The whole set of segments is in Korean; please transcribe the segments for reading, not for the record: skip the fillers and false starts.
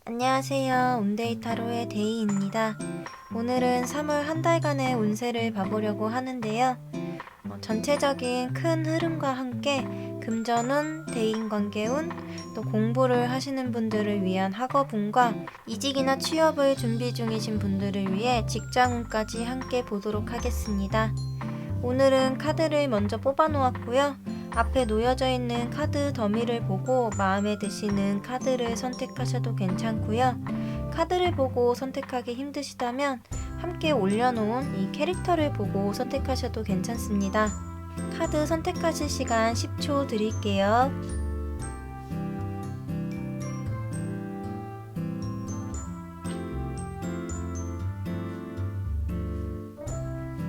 안녕하세요. 온데이타로의 데이입니다. 오늘은 3월 한 달간의 운세를 봐보려고 하는데요. 전체적인 큰 흐름과 함께 금전운, 대인관계운, 또 공부를 하시는 분들을 위한 학업운과 이직이나 취업을 준비 중이신 분들을 위해 직장운까지 함께 보도록 하겠습니다. 오늘은 카드를 먼저 뽑아 놓았고요. 앞에 놓여져 있는 카드 더미를 보고 마음에 드시는 카드를 선택하셔도 괜찮고요. 카드를 보고 선택하기 힘드시다면 함께 올려놓은 이 캐릭터를 보고 선택하셔도 괜찮습니다. 카드 선택하실 시간 10초 드릴게요.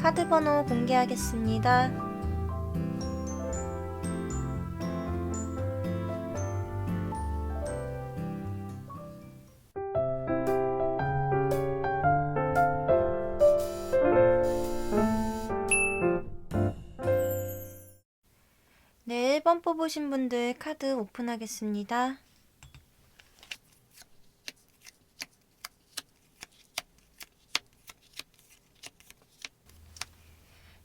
카드 번호 공개하겠습니다. 네, 1번 뽑으신 분들 카드 오픈하겠습니다.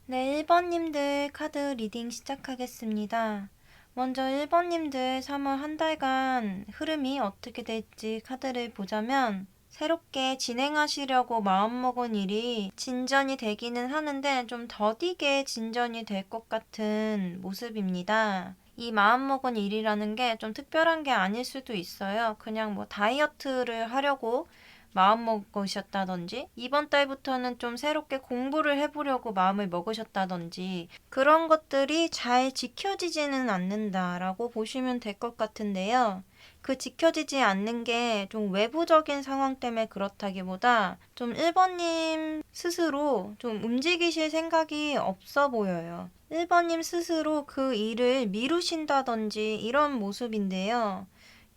네, 1번님들 카드 리딩 시작하겠습니다. 먼저 1번님들 3월 한 달간 흐름이 어떻게 될지 카드를 보자면 새롭게 진행하시려고 마음먹은 일이 진전이 되기는 하는데 좀 더디게 진전이 될 것 같은 모습입니다. 이 마음먹은 일이라는 게 좀 특별한 게 아닐 수도 있어요. 그냥 뭐 다이어트를 하려고 마음먹으셨다든지 이번 달부터는 좀 새롭게 공부를 해보려고 마음을 먹으셨다든지 그런 것들이 잘 지켜지지는 않는다라고 보시면 될 것 같은데요. 그 지켜지지 않는 게 좀 외부적인 상황 때문에 그렇다기보다 좀 1번님 스스로 좀 움직이실 생각이 없어 보여요. 1번님 스스로 그 일을 미루신다든지 이런 모습인데요.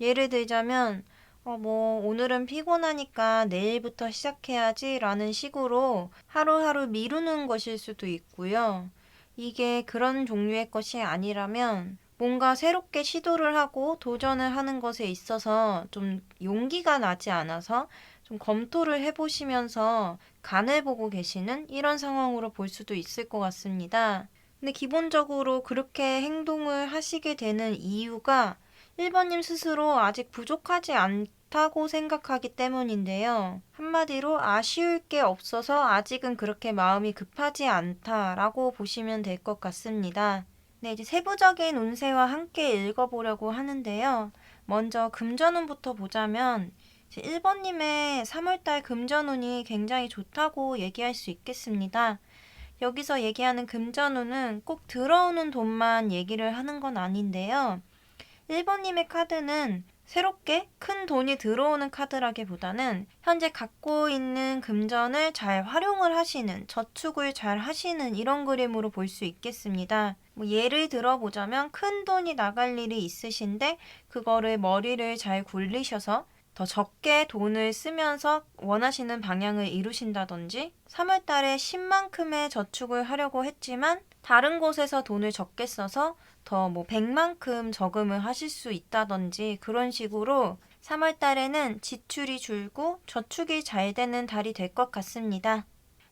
예를 들자면 오늘은 피곤하니까 내일부터 시작해야지 라는 식으로 하루하루 미루는 것일 수도 있고요. 이게 그런 종류의 것이 아니라면 뭔가 새롭게 시도를 하고 도전을 하는 것에 있어서 좀 용기가 나지 않아서 좀 검토를 해보시면서 간을 보고 계시는 이런 상황으로 볼 수도 있을 것 같습니다. 근데 기본적으로 그렇게 행동을 하시게 되는 이유가 1번님 스스로 아직 부족하지 않다고 생각하기 때문인데요. 한마디로 아쉬울 게 없어서 아직은 그렇게 마음이 급하지 않다라고 보시면 될 것 같습니다. 네, 이제 세부적인 운세와 함께 읽어보려고 하는데요. 먼저 금전운부터 보자면 1번님의 3월달 금전운이 굉장히 좋다고 얘기할 수 있겠습니다. 여기서 얘기하는 금전운은 꼭 들어오는 돈만 얘기를 하는 건 아닌데요. 1번님의 카드는 새롭게 큰 돈이 들어오는 카드라기보다는 현재 갖고 있는 금전을 잘 활용을 하시는, 저축을 잘 하시는 이런 그림으로 볼 수 있겠습니다. 예를 들어보자면 큰 돈이 나갈 일이 있으신데 그거를 머리를 잘 굴리셔서 더 적게 돈을 쓰면서 원하시는 방향을 이루신다든지 3월 달에 10만큼의 저축을 하려고 했지만 다른 곳에서 돈을 적게 써서 더 100만큼 저금을 하실 수 있다든지 그런 식으로 3월 달에는 지출이 줄고 저축이 잘 되는 달이 될 것 같습니다.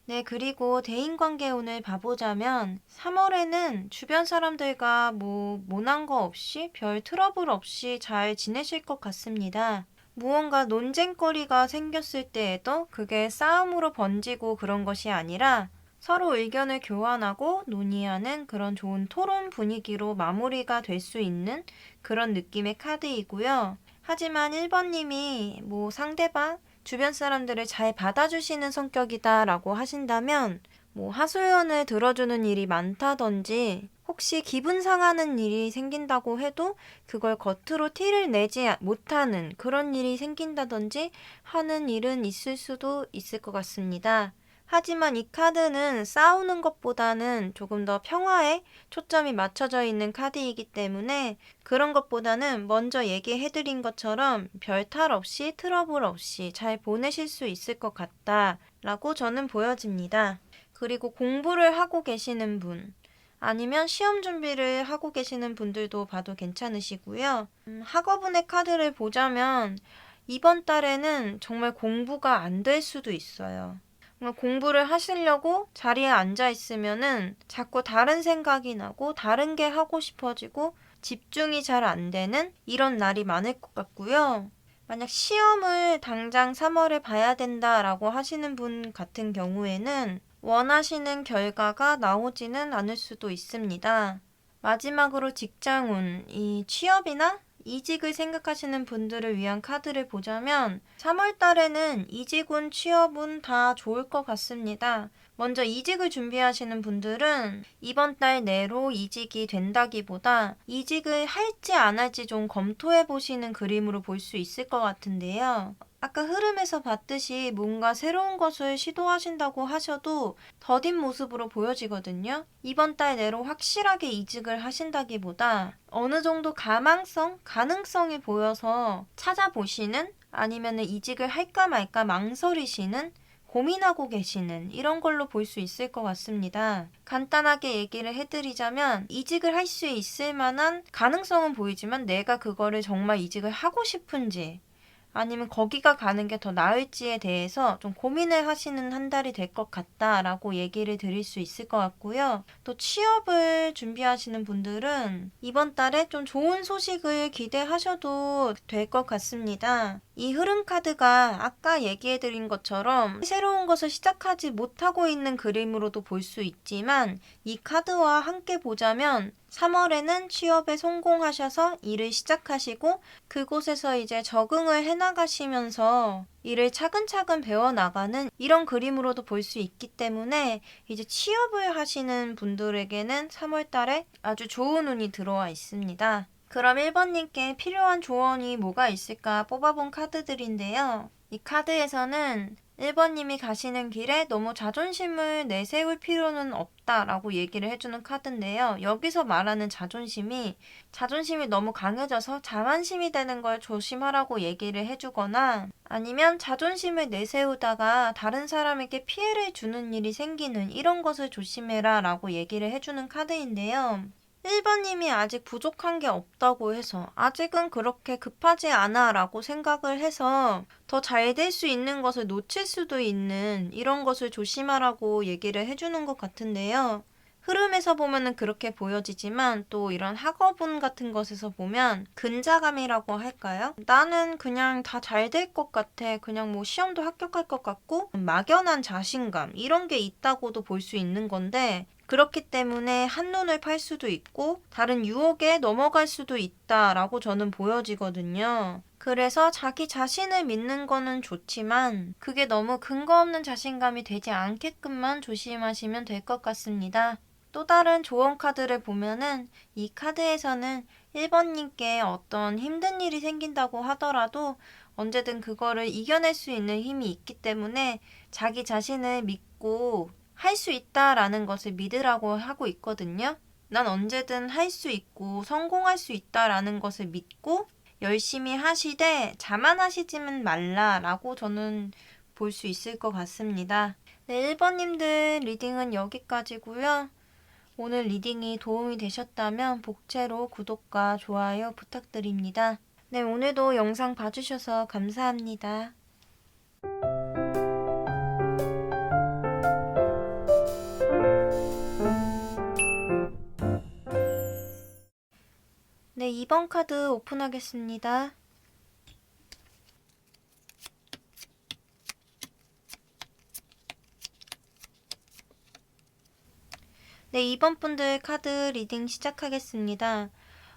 네, 그리고 대인관계 운을 봐보자면 3월에는 주변 사람들과 모난 거 없이 별 트러블 없이 잘 지내실 것 같습니다. 무언가 논쟁거리가 생겼을 때에도 그게 싸움으로 번지고 그런 것이 아니라 서로 의견을 교환하고 논의하는 그런 좋은 토론 분위기로 마무리가 될 수 있는 그런 느낌의 카드이고요. 하지만 1번님이 상대방, 주변 사람들을 잘 받아주시는 성격이다라고 하신다면 하소연을 들어주는 일이 많다든지 혹시 기분 상하는 일이 생긴다고 해도 그걸 겉으로 티를 내지 못하는 그런 일이 생긴다든지 하는 일은 있을 수도 있을 것 같습니다. 하지만 이 카드는 싸우는 것보다는 조금 더 평화에 초점이 맞춰져 있는 카드이기 때문에 그런 것보다는 먼저 얘기해드린 것처럼 별 탈 없이 트러블 없이 잘 보내실 수 있을 것 같다라고 저는 보여집니다. 그리고 공부를 하고 계시는 분, 아니면 시험 준비를 하고 계시는 분들도 봐도 괜찮으시고요. 학업운의 카드를 보자면 이번 달에는 정말 공부가 안 될 수도 있어요. 뭔가 공부를 하시려고 자리에 앉아 있으면은 자꾸 다른 생각이 나고 다른 게 하고 싶어지고 집중이 잘 안 되는 이런 날이 많을 것 같고요. 만약 시험을 당장 3월에 봐야 된다라고 하시는 분 같은 경우에는 원하시는 결과가 나오지는 않을 수도 있습니다. 마지막으로 직장운, 이 취업이나 이직을 생각하시는 분들을 위한 카드를 보자면 3월 달에는 이직운, 취업운 다 좋을 것 같습니다. 먼저 이직을 준비하시는 분들은 이번 달 내로 이직이 된다기보다 이직을 할지 안 할지 좀 검토해 보시는 그림으로 볼 수 있을 것 같은데요. 아까 흐름에서 봤듯이 뭔가 새로운 것을 시도하신다고 하셔도 더딘 모습으로 보여지거든요. 이번 달 내로 확실하게 이직을 하신다기보다 어느 정도 가능성이 보여서 찾아보시는 아니면 이직을 할까 말까 망설이시는 고민하고 계시는 이런 걸로 볼 수 있을 것 같습니다. 간단하게 얘기를 해드리자면 이직을 할 수 있을 만한 가능성은 보이지만 내가 그거를 정말 이직을 하고 싶은지 아니면 거기가 가는 게 더 나을지에 대해서 좀 고민을 하시는 한 달이 될 것 같다라고 얘기를 드릴 수 있을 것 같고요. 또 취업을 준비하시는 분들은 이번 달에 좀 좋은 소식을 기대하셔도 될 것 같습니다. 이 흐름 카드가 아까 얘기해드린 것처럼 새로운 것을 시작하지 못하고 있는 그림으로도 볼 수 있지만 이 카드와 함께 보자면 3월에는 취업에 성공하셔서 일을 시작하시고 그곳에서 이제 적응을 해나가시면서 일을 차근차근 배워나가는 이런 그림으로도 볼 수 있기 때문에 이제 취업을 하시는 분들에게는 3월 달에 아주 좋은 운이 들어와 있습니다. 그럼 1번님께 필요한 조언이 뭐가 있을까 뽑아본 카드들인데요. 이 카드에서는 1번님이 가시는 길에 너무 자존심을 내세울 필요는 없다라고 얘기를 해주는 카드인데요. 여기서 말하는 자존심이 너무 강해져서 자만심이 되는 걸 조심하라고 얘기를 해주거나 아니면 자존심을 내세우다가 다른 사람에게 피해를 주는 일이 생기는 이런 것을 조심해라 라고 얘기를 해주는 카드인데요. 1번님이 아직 부족한 게 없다고 해서 아직은 그렇게 급하지 않아 라고 생각을 해서 더 잘 될 수 있는 것을 놓칠 수도 있는 이런 것을 조심하라고 얘기를 해주는 것 같은데요. 흐름에서 보면은 그렇게 보여지지만 또 이런 학업운 같은 것에서 보면 근자감이라고 할까요? 나는 그냥 다 잘 될 것 같아. 그냥 뭐 시험도 합격할 것 같고 막연한 자신감 이런 게 있다고도 볼 수 있는 건데 그렇기 때문에 한눈을 팔 수도 있고 다른 유혹에 넘어갈 수도 있다라고 저는 보여지거든요. 그래서 자기 자신을 믿는 거는 좋지만 그게 너무 근거 없는 자신감이 되지 않게끔만 조심하시면 될 것 같습니다. 또 다른 조언 카드를 보면은 이 카드에서는 1번님께 어떤 힘든 일이 생긴다고 하더라도 언제든 그거를 이겨낼 수 있는 힘이 있기 때문에 자기 자신을 믿고 할 수 있다라는 것을 믿으라고 하고 있거든요. 난 언제든 할 수 있고 성공할 수 있다라는 것을 믿고 열심히 하시되 자만하시지는 말라라고 저는 볼 수 있을 것 같습니다. 네, 1번님들 리딩은 여기까지고요. 오늘 리딩이 도움이 되셨다면 복채로 구독과 좋아요 부탁드립니다. 네, 오늘도 영상 봐주셔서 감사합니다. 네, 2번 카드 오픈하겠습니다. 네, 2번 분들 카드 리딩 시작하겠습니다.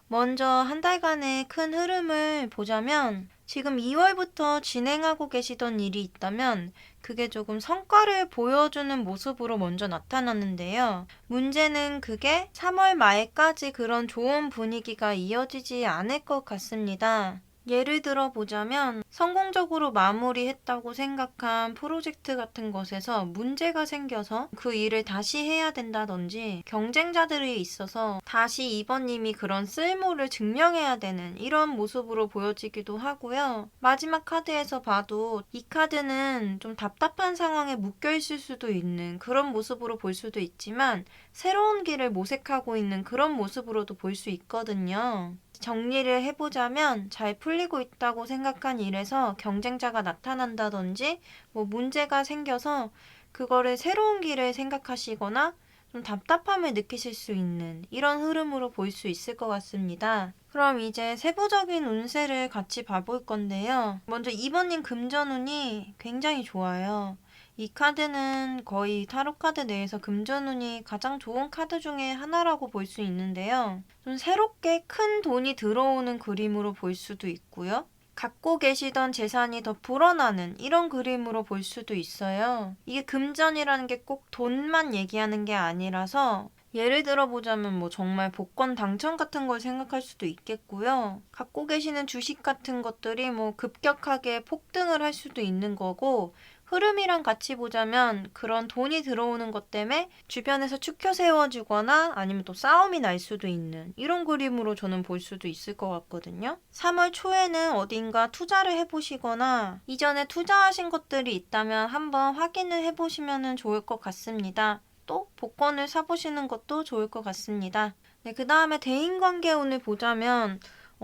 먼저 한 달간의 큰 흐름을 보자면 지금 2월부터 진행하고 계시던 일이 있다면 그게 조금 성과를 보여주는 모습으로 먼저 나타났는데요. 문제는 그게 3월 말까지 그런 좋은 분위기가 이어지지 않을 것 같습니다. 예를 들어 보자면 성공적으로 마무리했다고 생각한 프로젝트 같은 것에서 문제가 생겨서 그 일을 다시 해야 된다든지 경쟁자들이 있어서 다시 2번님이 그런 쓸모를 증명해야 되는 이런 모습으로 보여지기도 하고요. 마지막 카드에서 봐도 이 카드는 좀 답답한 상황에 묶여 있을 수도 있는 그런 모습으로 볼 수도 있지만 새로운 길을 모색하고 있는 그런 모습으로도 볼 수 있거든요. 정리를 해보자면 잘 풀리고 있다고 생각한 일에서 경쟁자가 나타난다든지 뭐 문제가 생겨서 그거를 새로운 길을 생각하시거나 좀 답답함을 느끼실 수 있는 이런 흐름으로 볼 수 있을 것 같습니다. 그럼 이제 세부적인 운세를 같이 봐볼 건데요. 먼저 2번님 금전운이 굉장히 좋아요. 이 카드는 거의 타로 카드 내에서 금전운이 가장 좋은 카드 중에 하나라고 볼 수 있는데요. 좀 새롭게 큰 돈이 들어오는 그림으로 볼 수도 있고요. 갖고 계시던 재산이 더 불어나는 이런 그림으로 볼 수도 있어요. 이게 금전이라는 게 꼭 돈만 얘기하는 게 아니라서 예를 들어보자면 뭐 정말 복권 당첨 같은 걸 생각할 수도 있겠고요. 갖고 계시는 주식 같은 것들이 뭐 급격하게 폭등을 할 수도 있는 거고, 흐름이랑 같이 보자면 그런 돈이 들어오는 것 때문에 주변에서 추켜 세워지거나 아니면 또 싸움이 날 수도 있는 이런 그림으로 저는 볼 수도 있을 것 같거든요. 3월 초에는 어딘가 투자를 해보시거나 이전에 투자하신 것들이 있다면 한번 확인을 해보시면 좋을 것 같습니다. 또 복권을 사보시는 것도 좋을 것 같습니다. 네, 그 다음에 대인관계운을 보자면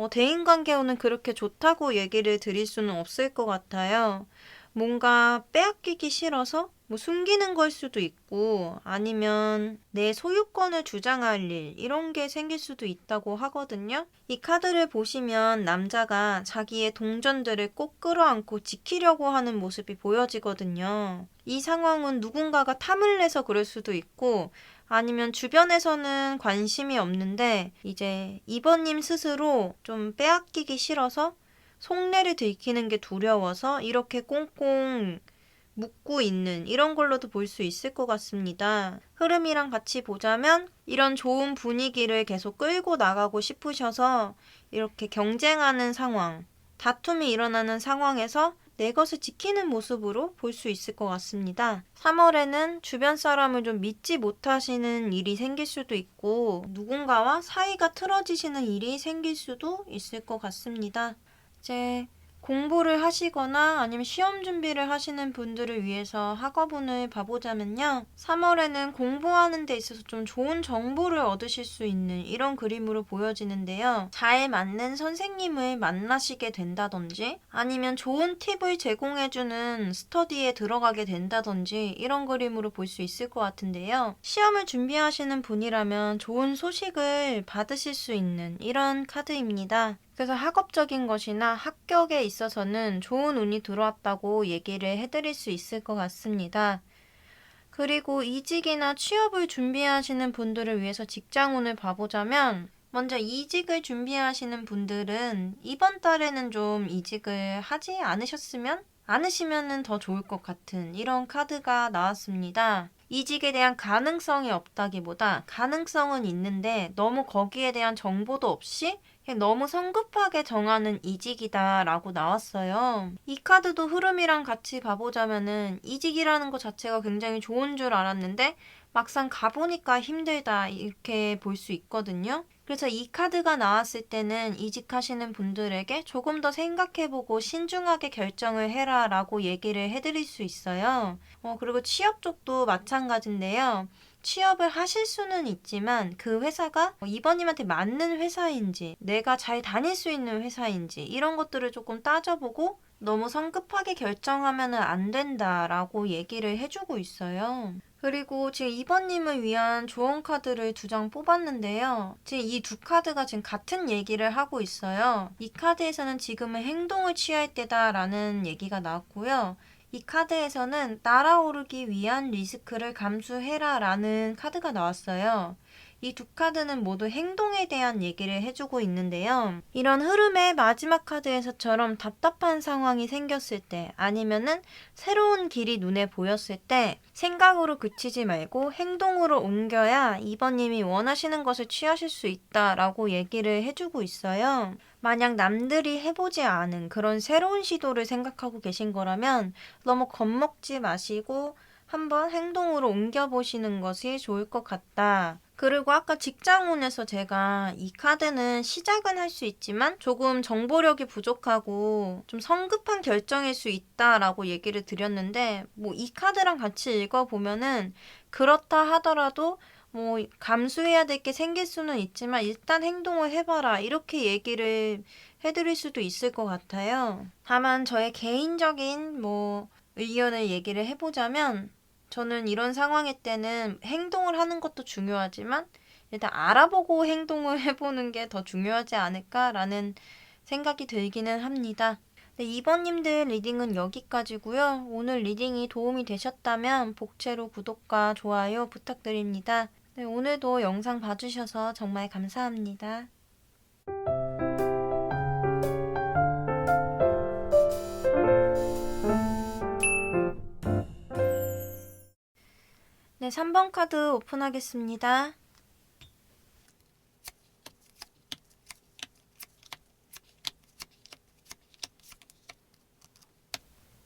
대인관계운은 그렇게 좋다고 얘기를 드릴 수는 없을 것 같아요. 뭔가 빼앗기기 싫어서 뭐 숨기는 걸 수도 있고 아니면 내 소유권을 주장할 일 이런 게 생길 수도 있다고 하거든요. 이 카드를 보시면 남자가 자기의 동전들을 꼭 끌어안고 지키려고 하는 모습이 보여지거든요. 이 상황은 누군가가 탐을 내서 그럴 수도 있고 아니면 주변에서는 관심이 없는데 이제 2번님 스스로 좀 빼앗기기 싫어서 속내를 들키는 게 두려워서 이렇게 꽁꽁 묶고 있는 이런 걸로도 볼 수 있을 것 같습니다. 흐름이랑 같이 보자면 이런 좋은 분위기를 계속 끌고 나가고 싶으셔서 이렇게 경쟁하는 상황, 다툼이 일어나는 상황에서 내 것을 지키는 모습으로 볼 수 있을 것 같습니다. 3월에는 주변 사람을 좀 믿지 못하시는 일이 생길 수도 있고 누군가와 사이가 틀어지시는 일이 생길 수도 있을 것 같습니다. 이제 공부를 하시거나 아니면 시험 준비를 하시는 분들을 위해서 학업운을 봐보자면요. 3월에는 공부하는 데 있어서 좀 좋은 정보를 얻으실 수 있는 이런 그림으로 보여지는데요. 잘 맞는 선생님을 만나시게 된다든지 아니면 좋은 팁을 제공해주는 스터디에 들어가게 된다든지 이런 그림으로 볼 수 있을 것 같은데요. 시험을 준비하시는 분이라면 좋은 소식을 받으실 수 있는 이런 카드입니다. 그래서 학업적인 것이나 합격에 있어서는 좋은 운이 들어왔다고 얘기를 해드릴 수 있을 것 같습니다. 그리고 이직이나 취업을 준비하시는 분들을 위해서 직장운을 봐보자면 먼저 이직을 준비하시는 분들은 이번 달에는 좀 이직을 하지 않으시면 더 좋을 것 같은 이런 카드가 나왔습니다. 이직에 대한 가능성이 없다기보다 가능성은 있는데 너무 거기에 대한 정보도 없이 그냥 너무 성급하게 정하는 이직이다 라고 나왔어요. 이 카드도 흐름이랑 같이 봐보자면은 이직이라는 것 자체가 굉장히 좋은 줄 알았는데 막상 가보니까 힘들다 이렇게 볼 수 있거든요. 그래서 이 카드가 나왔을 때는 이직하시는 분들에게 조금 더 생각해보고 신중하게 결정을 해라 라고 얘기를 해드릴 수 있어요. 그리고 취업 쪽도 마찬가지인데요. 취업을 하실 수는 있지만 그 회사가 이번님한테 맞는 회사인지 내가 잘 다닐 수 있는 회사인지 이런 것들을 조금 따져보고 너무 성급하게 결정하면 안 된다라고 얘기를 해주고 있어요. 그리고 지금 2번님을 위한 조언 카드를 2장 뽑았는데요. 지금 이 두 카드가 지금 같은 얘기를 하고 있어요. 이 카드에서는 지금은 행동을 취할 때다라는 얘기가 나왔고요. 이 카드에서는 날아오르기 위한 리스크를 감수해라 라는 카드가 나왔어요. 이 두 카드는 모두 행동에 대한 얘기를 해주고 있는데요. 이런 흐름의 마지막 카드에서처럼 답답한 상황이 생겼을 때 아니면은 새로운 길이 눈에 보였을 때 생각으로 그치지 말고 행동으로 옮겨야 2번님이 원하시는 것을 취하실 수 있다라고 얘기를 해주고 있어요. 만약 남들이 해보지 않은 그런 새로운 시도를 생각하고 계신 거라면 너무 겁먹지 마시고 한번 행동으로 옮겨보시는 것이 좋을 것 같다. 그리고 아까 직장운에서 제가 이 카드는 시작은 할 수 있지만 조금 정보력이 부족하고 좀 성급한 결정일 수 있다라고 얘기를 드렸는데 뭐 이 카드랑 같이 읽어보면은 그렇다 하더라도 뭐 감수해야 될 게 생길 수는 있지만 일단 행동을 해봐라 이렇게 얘기를 해드릴 수도 있을 것 같아요. 다만 저의 개인적인 의견을 얘기를 해보자면 저는 이런 상황일 때는 행동을 하는 것도 중요하지만 일단 알아보고 행동을 해보는 게 더 중요하지 않을까라는 생각이 들기는 합니다. 네, 2번님들 리딩은 여기까지고요. 오늘 리딩이 도움이 되셨다면 복채로 구독과 좋아요 부탁드립니다. 네, 오늘도 영상 봐주셔서 정말 감사합니다. 네, 3번 카드 오픈하겠습니다.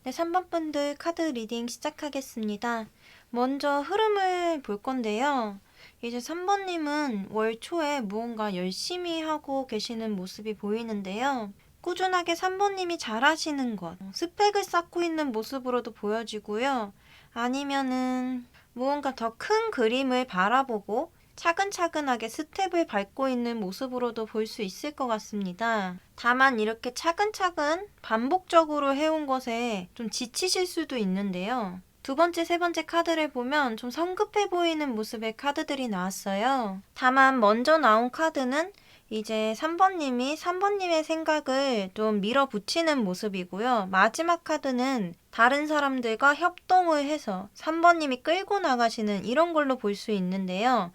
네, 3번 분들 카드 리딩 시작하겠습니다. 먼저 흐름을 볼 건데요. 이제 3번님은 월 초에 무언가 열심히 하고 계시는 모습이 보이는데요. 꾸준하게 3번님이 잘하시는 것, 스펙을 쌓고 있는 모습으로도 보여지고요. 아니면은 무언가 더 큰 그림을 바라보고 차근차근하게 스텝을 밟고 있는 모습으로도 볼 수 있을 것 같습니다. 다만 이렇게 차근차근 반복적으로 해온 것에 좀 지치실 수도 있는데요. 두 번째, 세 번째 카드를 보면 좀 성급해 보이는 모습의 카드들이 나왔어요. 다만 먼저 나온 카드는 이제 3번님이 3번님의 생각을 좀 밀어붙이는 모습이고요. 마지막 카드는 다른 사람들과 협동을 해서 3번님이 끌고 나가시는 이런 걸로 볼 수 있는데요.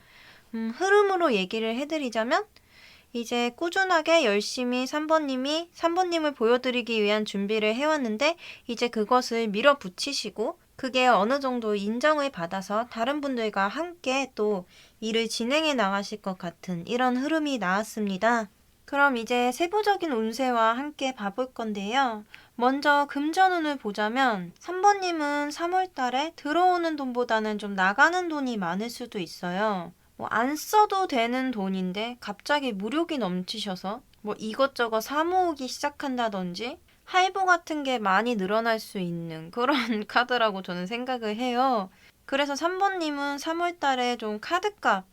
흐름으로 얘기를 해드리자면 이제 꾸준하게 열심히 3번님을 보여드리기 위한 준비를 해왔는데 이제 그것을 밀어붙이시고 그게 어느 정도 인정을 받아서 다른 분들과 함께 또 일을 진행해 나가실 것 같은 이런 흐름이 나왔습니다. 그럼 이제 세부적인 운세와 함께 봐볼 건데요. 먼저 금전운을 보자면 3번님은 3월달에 들어오는 돈보다는 좀 나가는 돈이 많을 수도 있어요. 안 써도 되는 돈인데 갑자기 무력이 넘치셔서 이것저것 사모으기 시작한다든지 할부 같은 게 많이 늘어날 수 있는 그런 카드라고 저는 생각을 해요. 그래서 3번님은 3월달에 좀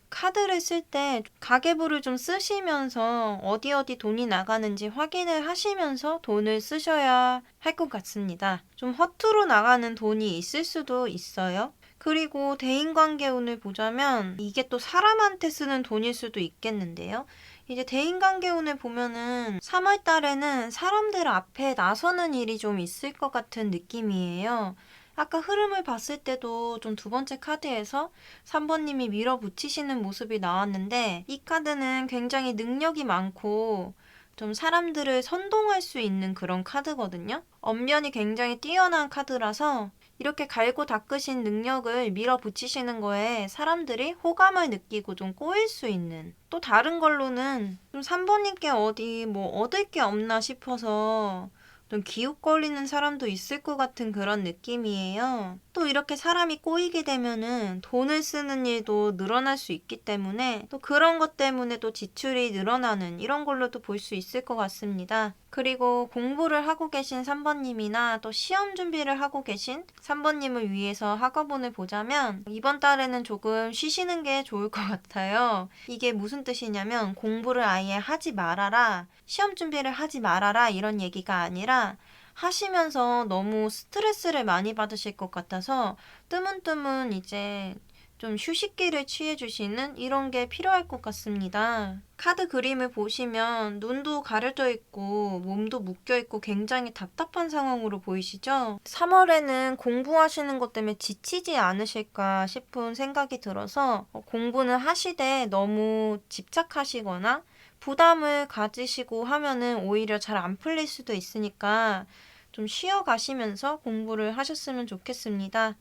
카드를 쓸 때 가계부를 좀 쓰시면서 어디 돈이 나가는지 확인을 하시면서 돈을 쓰셔야 할 것 같습니다. 좀 허투루 나가는 돈이 있을 수도 있어요. 그리고 대인관계 운을 보자면 이게 또 사람한테 쓰는 돈일 수도 있겠는데요. 이제 대인관계 운을 보면은 3월 달에는 사람들 앞에 나서는 일이 좀 있을 것 같은 느낌이에요. 아까 흐름을 봤을 때도 좀 두 번째 카드에서 3번님이 밀어붙이시는 모습이 나왔는데 이 카드는 굉장히 능력이 많고 좀 사람들을 선동할 수 있는 그런 카드거든요. 언변이 굉장히 뛰어난 카드라서 이렇게 갈고 닦으신 능력을 밀어붙이시는 거에 사람들이 호감을 느끼고 좀 꼬일 수 있는 또 다른 걸로는 좀 3번님께 어디 얻을 게 없나 싶어서 좀 기웃거리는 사람도 있을 것 같은 그런 느낌이에요. 또 이렇게 사람이 꼬이게 되면은 돈을 쓰는 일도 늘어날 수 있기 때문에 또 그런 것 때문에 또 지출이 늘어나는 이런 걸로도 볼 수 있을 것 같습니다. 그리고 공부를 하고 계신 3번님이나 또 시험 준비를 하고 계신 3번님을 위해서 학업운을 보자면 이번 달에는 조금 쉬시는 게 좋을 것 같아요. 이게 무슨 뜻이냐면 공부를 아예 하지 말아라, 시험 준비를 하지 말아라 이런 얘기가 아니라 하시면서 너무 스트레스를 많이 받으실 것 같아서 뜨문뜨문 이제 좀 휴식기를 취해주시는 이런 게 필요할 것 같습니다. 카드 그림을 보시면 눈도 가려져 있고 몸도 묶여 있고 굉장히 답답한 상황으로 보이시죠? 3월에는 공부하시는 것 때문에 지치지 않으실까 싶은 생각이 들어서 공부는 하시되 너무 집착하시거나 부담을 가지시고 하면은 오히려 잘 안 풀릴 수도 있으니까 좀 쉬어가시면서 공부를 하셨으면 좋겠습니다.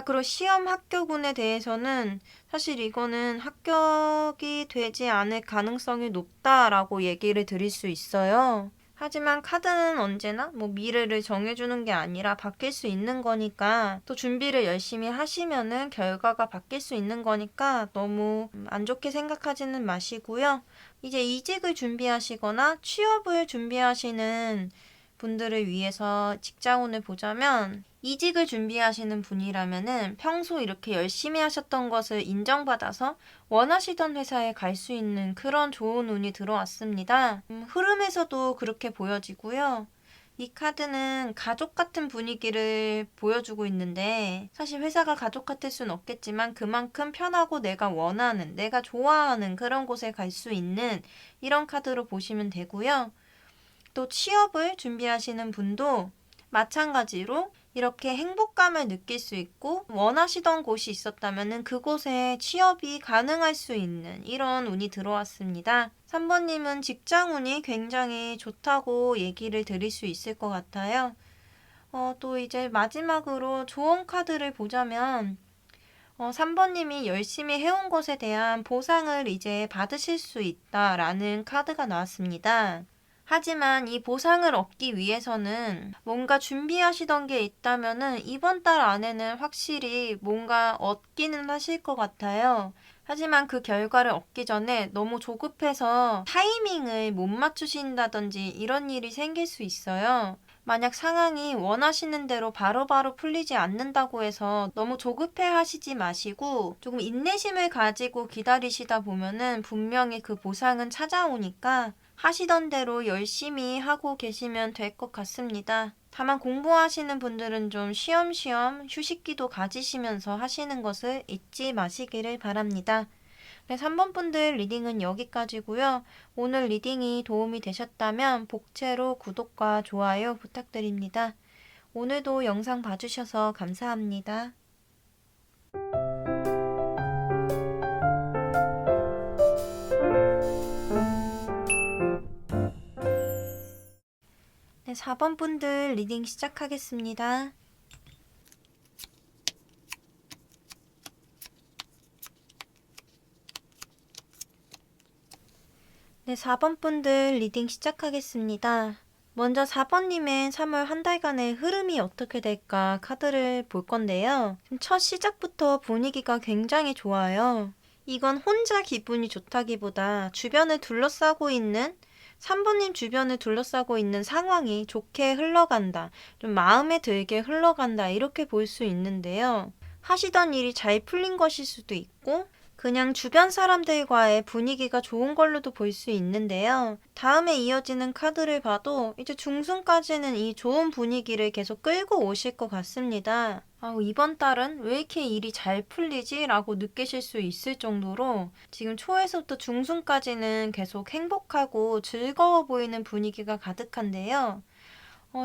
그리고 시험 합격운에 대해서는 사실 이거는 합격이 되지 않을 가능성이 높다라고 얘기를 드릴 수 있어요. 하지만 카드는 언제나 미래를 정해주는 게 아니라 바뀔 수 있는 거니까 또 준비를 열심히 하시면은 결과가 바뀔 수 있는 거니까 너무 안 좋게 생각하지는 마시고요. 이제 이직을 준비하시거나 취업을 준비하시는 분들을 위해서 직장운을 보자면 이직을 준비하시는 분이라면은 평소 이렇게 열심히 하셨던 것을 인정받아서 원하시던 회사에 갈 수 있는 그런 좋은 운이 들어왔습니다. 흐름에서도 그렇게 보여지고요. 이 카드는 가족 같은 분위기를 보여주고 있는데 사실 회사가 가족 같을 순 없겠지만 그만큼 편하고 내가 원하는, 내가 좋아하는 그런 곳에 갈 수 있는 이런 카드로 보시면 되고요. 또 취업을 준비하시는 분도 마찬가지로 이렇게 행복감을 느낄 수 있고 원하시던 곳이 있었다면 그곳에 취업이 가능할 수 있는 이런 운이 들어왔습니다. 3번님은 직장운이 굉장히 좋다고 얘기를 드릴 수 있을 것 같아요. 또 이제 마지막으로 조언 카드를 보자면 3번님이 열심히 해온 것에 대한 보상을 이제 받으실 수 있다라는 카드가 나왔습니다. 하지만 이 보상을 얻기 위해서는 뭔가 준비하시던 게 있다면은 이번 달 안에는 확실히 뭔가 얻기는 하실 것 같아요. 하지만 그 결과를 얻기 전에 너무 조급해서 타이밍을 못 맞추신다든지 이런 일이 생길 수 있어요. 만약 상황이 원하시는 대로 바로바로 풀리지 않는다고 해서 너무 조급해 하시지 마시고 조금 인내심을 가지고 기다리시다 보면은 분명히 그 보상은 찾아오니까 하시던 대로 열심히 하고 계시면 될 것 같습니다. 다만 공부하시는 분들은 좀 쉬엄쉬엄 휴식기도 가지시면서 하시는 것을 잊지 마시기를 바랍니다. 네, 3번 분들 리딩은 여기까지고요. 오늘 리딩이 도움이 되셨다면 복채로 구독과 좋아요 부탁드립니다. 오늘도 영상 봐주셔서 감사합니다. 네, 4번 분들 리딩 시작하겠습니다. 네, 4번 분들 리딩 시작하겠습니다. 먼저 4번님의 3월 한 달간의 흐름이 어떻게 될까 카드를 볼 건데요. 첫 시작부터 분위기가 굉장히 좋아요. 이건 혼자 기분이 좋다기보다 주변을 둘러싸고 있는 3번님 주변을 둘러싸고 있는 상황이 좋게 흘러간다. 좀 마음에 들게 흘러간다. 이렇게 볼 수 있는데요. 하시던 일이 잘 풀린 것일 수도 있고 그냥 주변 사람들과의 분위기가 좋은 걸로도 볼 수 있는데요. 다음에 이어지는 카드를 봐도 이제 중순까지는 이 좋은 분위기를 계속 끌고 오실 것 같습니다. 이번 달은 왜 이렇게 일이 잘 풀리지? 라고 느끼실 수 있을 정도로 지금 초에서부터 중순까지는 계속 행복하고 즐거워 보이는 분위기가 가득한데요.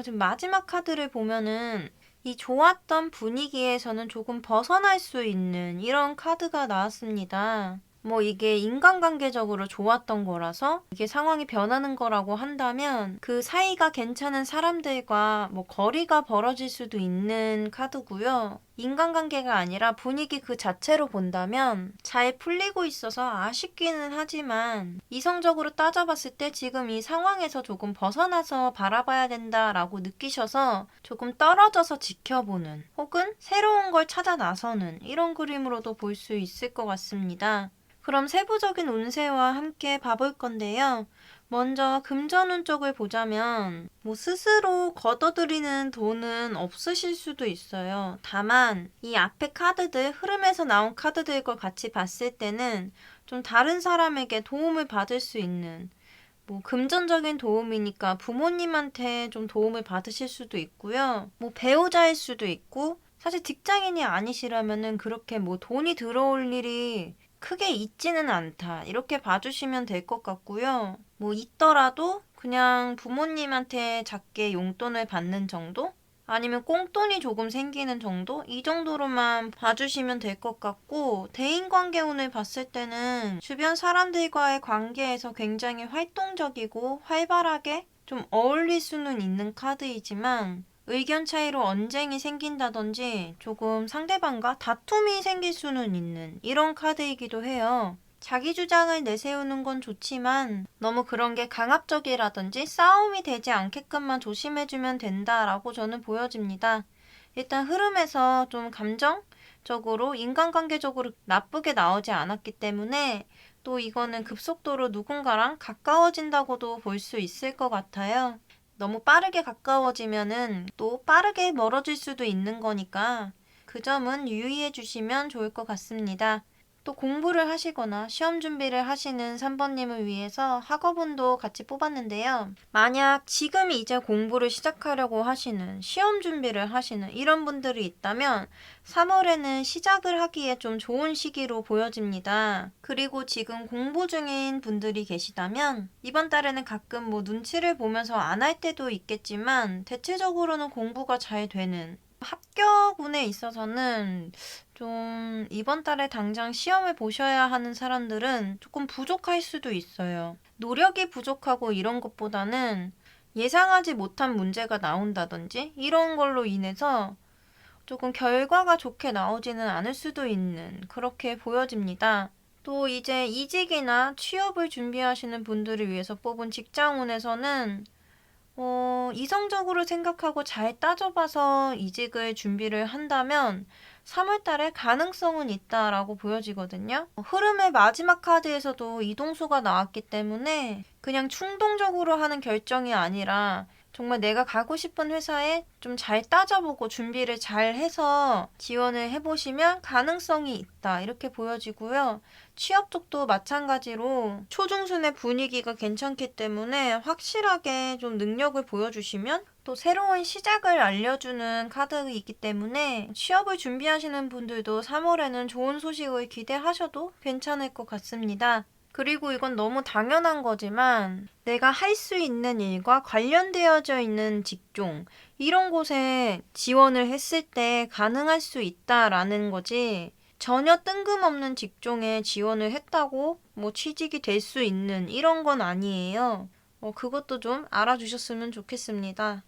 지금 마지막 카드를 보면은 이 좋았던 분위기에서는 조금 벗어날 수 있는 이런 카드가 나왔습니다. 이게 인간관계적으로 좋았던 거라서 이게 상황이 변하는 거라고 한다면 그 사이가 괜찮은 사람들과 거리가 벌어질 수도 있는 카드고요. 인간관계가 아니라 분위기 그 자체로 본다면 잘 풀리고 있어서 아쉽기는 하지만 이성적으로 따져봤을 때 지금 이 상황에서 조금 벗어나서 바라봐야 된다라고 느끼셔서 조금 떨어져서 지켜보는 혹은 새로운 걸 찾아 나서는 이런 그림으로도 볼 수 있을 것 같습니다. 그럼 세부적인 운세와 함께 봐볼 건데요. 먼저 금전운 쪽을 보자면 스스로 걷어들이는 돈은 없으실 수도 있어요. 다만 이 앞에 카드들, 흐름에서 나온 카드들과 같이 봤을 때는 좀 다른 사람에게 도움을 받을 수 있는 금전적인 도움이니까 부모님한테 좀 도움을 받으실 수도 있고요. 배우자일 수도 있고 사실 직장인이 아니시라면은 그렇게 돈이 들어올 일이 크게 있지는 않다. 이렇게 봐주시면 될 것 같고요. 있더라도 그냥 부모님한테 작게 용돈을 받는 정도? 아니면 꽁돈이 조금 생기는 정도? 이 정도로만 봐주시면 될 것 같고 대인관계 운을 봤을 때는 주변 사람들과의 관계에서 굉장히 활동적이고 활발하게 좀 어울릴 수는 있는 카드이지만 의견 차이로 언쟁이 생긴다든지 조금 상대방과 다툼이 생길 수는 있는 이런 카드이기도 해요. 자기 주장을 내세우는 건 좋지만 너무 그런 게 강압적이라든지 싸움이 되지 않게끔만 조심해주면 된다라고 저는 보여집니다. 일단 흐름에서 좀 감정적으로 인간관계적으로 나쁘게 나오지 않았기 때문에 또 이거는 급속도로 누군가랑 가까워진다고도 볼 수 있을 것 같아요. 너무 빠르게 가까워지면은 또 빠르게 멀어질 수도 있는 거니까 그 점은 유의해 주시면 좋을 것 같습니다. 또 공부를 하시거나 시험 준비를 하시는 3번님을 위해서 학업운도 같이 뽑았는데요. 만약 지금 이제 공부를 시작하려고 하시는, 시험 준비를 하시는 이런 분들이 있다면 3월에는 시작을 하기에 좀 좋은 시기로 보여집니다. 그리고 지금 공부 중인 분들이 계시다면 이번 달에는 가끔 눈치를 보면서 안 할 때도 있겠지만 대체적으로는 공부가 잘 되는, 합격운에 있어서는 좀 이번 달에 당장 시험을 보셔야 하는 사람들은 조금 부족할 수도 있어요. 노력이 부족하고 이런 것보다는 예상하지 못한 문제가 나온다든지 이런 걸로 인해서 조금 결과가 좋게 나오지는 않을 수도 있는, 그렇게 보여집니다. 또 이제 이직이나 취업을 준비하시는 분들을 위해서 뽑은 직장운에서는 이성적으로 생각하고 잘 따져봐서 이직을 준비를 한다면 3월 달에 가능성은 있다라고 보여지거든요. 흐름의 마지막 카드에서도 이동수가 나왔기 때문에 그냥 충동적으로 하는 결정이 아니라 정말 내가 가고 싶은 회사에 좀 잘 따져보고 준비를 잘 해서 지원을 해보시면 가능성이 있다, 이렇게 보여지고요. 취업 쪽도 마찬가지로 초중순의 분위기가 괜찮기 때문에 확실하게 좀 능력을 보여주시면 또 새로운 시작을 알려주는 카드이기 때문에 취업을 준비하시는 분들도 3월에는 좋은 소식을 기대하셔도 괜찮을 것 같습니다. 그리고 이건 너무 당연한 거지만 내가 할 수 있는 일과 관련되어져 있는 직종, 이런 곳에 지원을 했을 때 가능할 수 있다라는 거지, 전혀 뜬금없는 직종에 지원을 했다고 취직이 될 수 있는 이런 건 아니에요. 그것도 좀 알아주셨으면 좋겠습니다.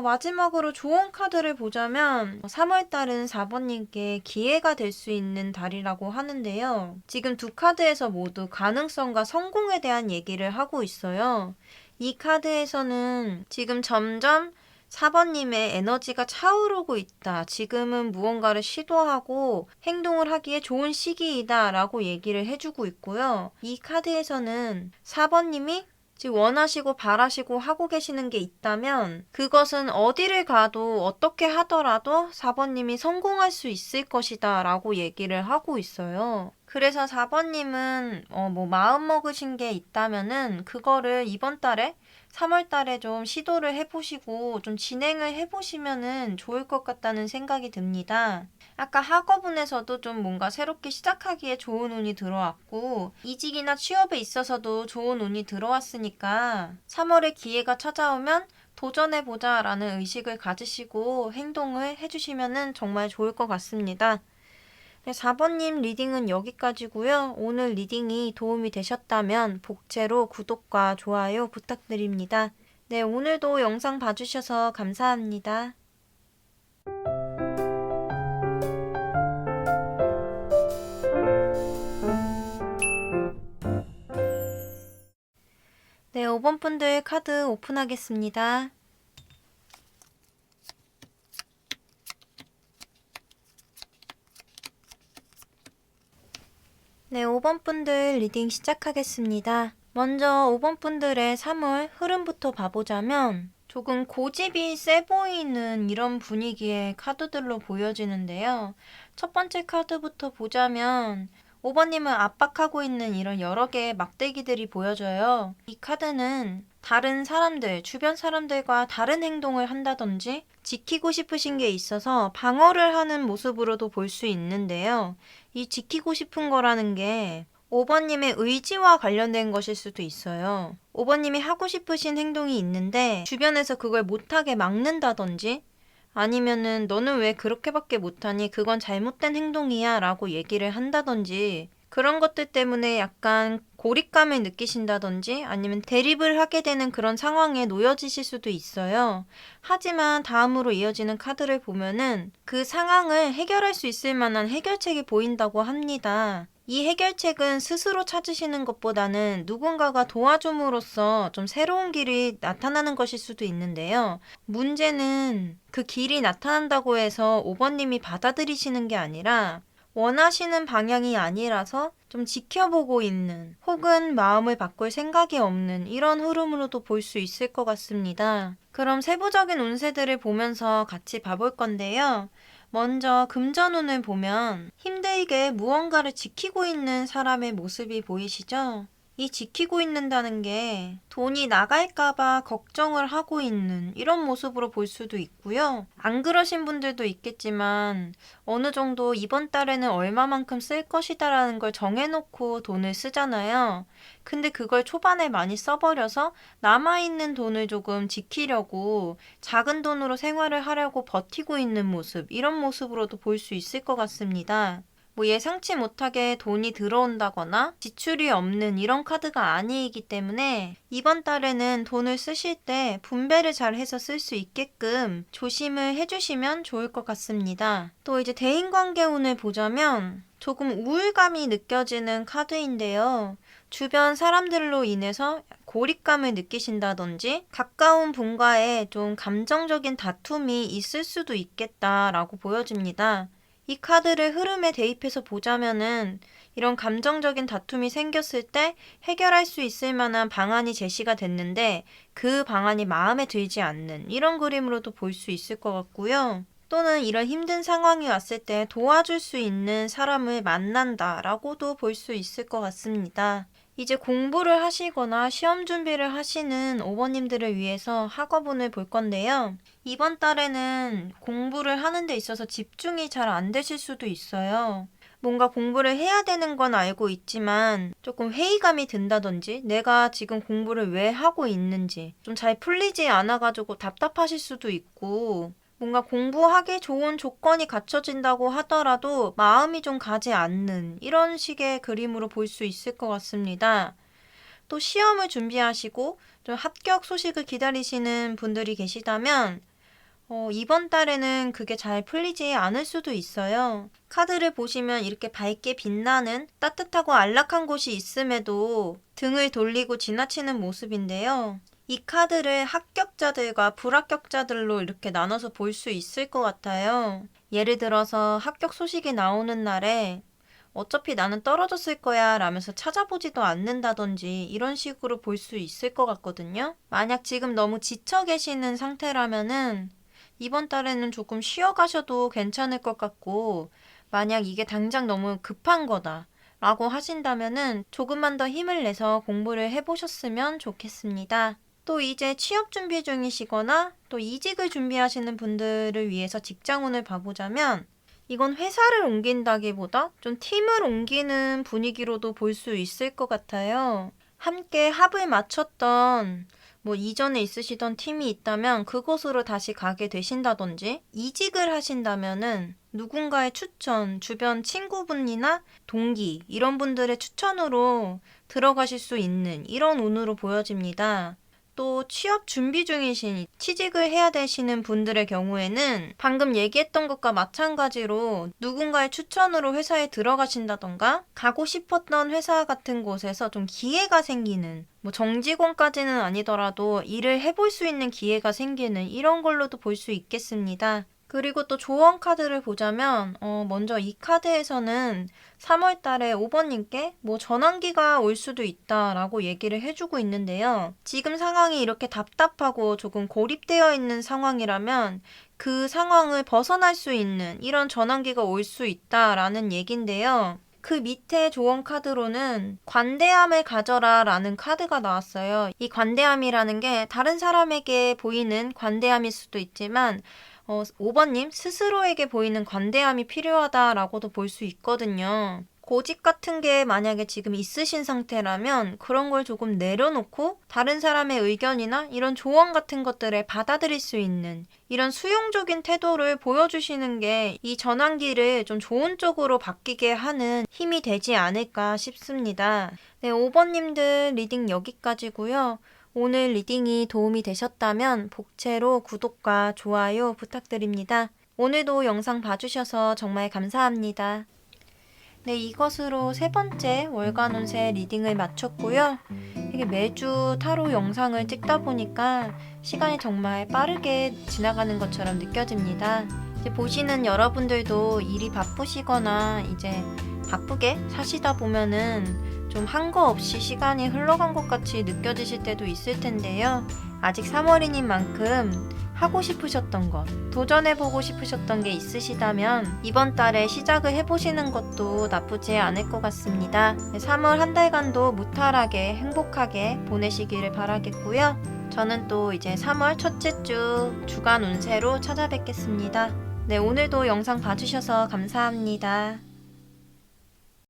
마지막으로 좋은 카드를 보자면 3월달은 4번님께 기회가 될 수 있는 달이라고 하는데요. 지금 두 카드에서 모두 가능성과 성공에 대한 얘기를 하고 있어요. 이 카드에서는 지금 점점 4번님의 에너지가 차오르고 있다, 지금은 무언가를 시도하고 행동을 하기에 좋은 시기이다 라고 얘기를 해주고 있고요. 이 카드에서는 4번님이 지금 원하시고 바라시고 하고 계시는 게 있다면 그것은 어디를 가도 어떻게 하더라도 4번님이 성공할 수 있을 것이다 라고 얘기를 하고 있어요. 그래서 4번님은 마음 먹으신 게 있다면은 그거를 이번 달에 3월 달에 좀 시도를 해보시고 좀 진행을 해보시면은 좋을 것 같다는 생각이 듭니다. 아까 학업운에서도 좀 뭔가 새롭게 시작하기에 좋은 운이 들어왔고 이직이나 취업에 있어서도 좋은 운이 들어왔으니까 3월에 기회가 찾아오면 도전해보자 라는 의식을 가지시고 행동을 해주시면 정말 좋을 것 같습니다. 네, 4번님 리딩은 여기까지고요. 오늘 리딩이 도움이 되셨다면 복채로 구독과 좋아요 부탁드립니다. 네, 오늘도 영상 봐주셔서 감사합니다. 네, 5번 분들 카드 오픈하겠습니다. 네, 5번 분들 리딩 시작하겠습니다. 먼저 5번 분들의 3월 흐름부터 봐보자면 조금 고집이 세 보이는 이런 분위기의 카드들로 보여지는데요. 첫 번째 카드부터 보자면 5번님을 압박하고 있는 이런 여러 개의 막대기들이 보여져요. 이 카드는 다른 사람들, 주변 사람들과 다른 행동을 한다든지 지키고 싶으신 게 있어서 방어를 하는 모습으로도 볼 수 있는데요. 이 지키고 싶은 거라는 게 5번님의 의지와 관련된 것일 수도 있어요. 5번님이 하고 싶으신 행동이 있는데 주변에서 그걸 못하게 막는다든지 아니면은 너는 왜 그렇게밖에 못하니? 그건 잘못된 행동이야 라고 얘기를 한다든지 그런 것들 때문에 약간 고립감을 느끼신다든지 아니면 대립을 하게 되는 그런 상황에 놓여지실 수도 있어요. 하지만 다음으로 이어지는 카드를 보면은 그 상황을 해결할 수 있을 만한 해결책이 보인다고 합니다. 이 해결책은 스스로 찾으시는 것보다는 누군가가 도와줌으로써 좀 새로운 길이 나타나는 것일 수도 있는데요. 문제는 그 길이 나타난다고 해서 5번님이 받아들이시는 게 아니라 원하시는 방향이 아니라서 좀 지켜보고 있는 혹은 마음을 바꿀 생각이 없는 이런 흐름으로도 볼 수 있을 것 같습니다. 그럼 세부적인 운세들을 보면서 같이 봐볼 건데요. 먼저 금전운을 보면 힘들게 무언가를 지키고 있는 사람의 모습이 보이시죠? 이 지키고 있는다는 게 돈이 나갈까봐 걱정을 하고 있는 이런 모습으로 볼 수도 있고요. 안 그러신 분들도 있겠지만 어느 정도 이번 달에는 얼마만큼 쓸 것이다라는 걸 정해놓고 돈을 쓰잖아요. 근데 그걸 초반에 많이 써버려서 남아있는 돈을 조금 지키려고 작은 돈으로 생활을 하려고 버티고 있는 모습, 이런 모습으로도 볼 수 있을 것 같습니다. 뭐 예상치 못하게 돈이 들어온다거나 지출이 없는 이런 카드가 아니기 때문에 이번 달에는 돈을 쓰실 때 분배를 잘 해서 쓸 수 있게끔 조심을 해주시면 좋을 것 같습니다. 또 이제 대인관계 운을 보자면 조금 우울감이 느껴지는 카드인데요. 주변 사람들로 인해서 고립감을 느끼신다든지 가까운 분과의 좀 감정적인 다툼이 있을 수도 있겠다라고 보여집니다. 이 카드를 흐름에 대입해서 보자면은 이런 감정적인 다툼이 생겼을 때 해결할 수 있을 만한 방안이 제시가 됐는데 그 방안이 마음에 들지 않는 이런 그림으로도 볼 수 있을 것 같고요. 또는 이런 힘든 상황이 왔을 때 도와줄 수 있는 사람을 만난다라고도 볼 수 있을 것 같습니다. 이제 공부를 하시거나 시험 준비를 하시는 오버님들을 위해서 학업운을 볼 건데요. 이번 달에는 공부를 하는 데 있어서 집중이 잘 안 되실 수도 있어요. 뭔가 공부를 해야 되는 건 알고 있지만 조금 회의감이 든다든지 내가 지금 공부를 왜 하고 있는지 좀 잘 풀리지 않아가지고 답답하실 수도 있고 뭔가 공부하기 좋은 조건이 갖춰진다고 하더라도 마음이 좀 가지 않는 이런 식의 그림으로 볼 수 있을 것 같습니다. 또 시험을 준비하시고 좀 합격 소식을 기다리시는 분들이 계시다면 이번 달에는 그게 잘 풀리지 않을 수도 있어요. 카드를 보시면 이렇게 밝게 빛나는 따뜻하고 안락한 곳이 있음에도 등을 돌리고 지나치는 모습인데요. 이 카드를 합격자들과 불합격자들로 이렇게 나눠서 볼 수 있을 것 같아요. 예를 들어서 합격 소식이 나오는 날에 어차피 나는 떨어졌을 거야 라면서 찾아보지도 않는다든지 이런 식으로 볼 수 있을 것 같거든요. 만약 지금 너무 지쳐 계시는 상태라면은 이번 달에는 조금 쉬어 가셔도 괜찮을 것 같고 만약 이게 당장 너무 급한 거다 라고 하신다면은 조금만 더 힘을 내서 공부를 해보셨으면 좋겠습니다. 또 이제 취업 준비 중이시거나 또 이직을 준비하시는 분들을 위해서 직장운을 봐보자면 이건 회사를 옮긴다기보다 좀 팀을 옮기는 분위기로도 볼 수 있을 것 같아요. 함께 합을 맞췄던 뭐 이전에 있으시던 팀이 있다면 그곳으로 다시 가게 되신다든지 이직을 하신다면은 누군가의 추천, 주변 친구분이나 동기 이런 분들의 추천으로 들어가실 수 있는 이런 운으로 보여집니다. 또 취업 준비 중이신 취직을 해야 되시는 분들의 경우에는 방금 얘기했던 것과 마찬가지로 누군가의 추천으로 회사에 들어가신다던가 가고 싶었던 회사 같은 곳에서 좀 기회가 생기는 뭐 정직원까지는 아니더라도 일을 해볼 수 있는 기회가 생기는 이런 걸로도 볼 수 있겠습니다. 그리고 또 조언 카드를 보자면 먼저 이 카드에서는 3월 달에 5번님께 뭐 전환기가 올 수도 있다라고 얘기를 해주고 있는데요. 지금 상황이 이렇게 답답하고 조금 고립되어 있는 상황이라면 그 상황을 벗어날 수 있는 이런 전환기가 올 수 있다라는 얘긴데요. 그 밑에 조언 카드로는 관대함을 가져라 라는 카드가 나왔어요. 이 관대함이라는 게 다른 사람에게 보이는 관대함일 수도 있지만 5번님 스스로에게 보이는 관대함이 필요하다라고도 볼 수 있거든요. 고집 같은 게 만약에 지금 있으신 상태라면 그런 걸 조금 내려놓고 다른 사람의 의견이나 이런 조언 같은 것들을 받아들일 수 있는 이런 수용적인 태도를 보여주시는 게 이 전환기를 좀 좋은 쪽으로 바뀌게 하는 힘이 되지 않을까 싶습니다. 네, 5번님들 리딩 여기까지고요. 오늘 리딩이 도움이 되셨다면 복채로 구독과 좋아요 부탁드립니다. 오늘도 영상 봐주셔서 정말 감사합니다. 네, 이것으로 세 번째 월간 운세 리딩을 마쳤고요. 이게 매주 타로 영상을 찍다 보니까 시간이 정말 빠르게 지나가는 것처럼 느껴집니다. 이제 보시는 여러분들도 일이 바쁘시거나 이제 바쁘게 사시다 보면은 좀 한 거 없이 시간이 흘러간 것 같이 느껴지실 때도 있을 텐데요. 아직 3월이인 만큼 하고 싶으셨던 것, 도전해보고 싶으셨던 게 있으시다면 이번 달에 시작을 해보시는 것도 나쁘지 않을 것 같습니다. 3월 한 달간도 무탈하게 행복하게 보내시기를 바라겠고요. 저는 또 이제 3월 첫째 주 주간 운세로 찾아뵙겠습니다. 네, 오늘도 영상 봐주셔서 감사합니다.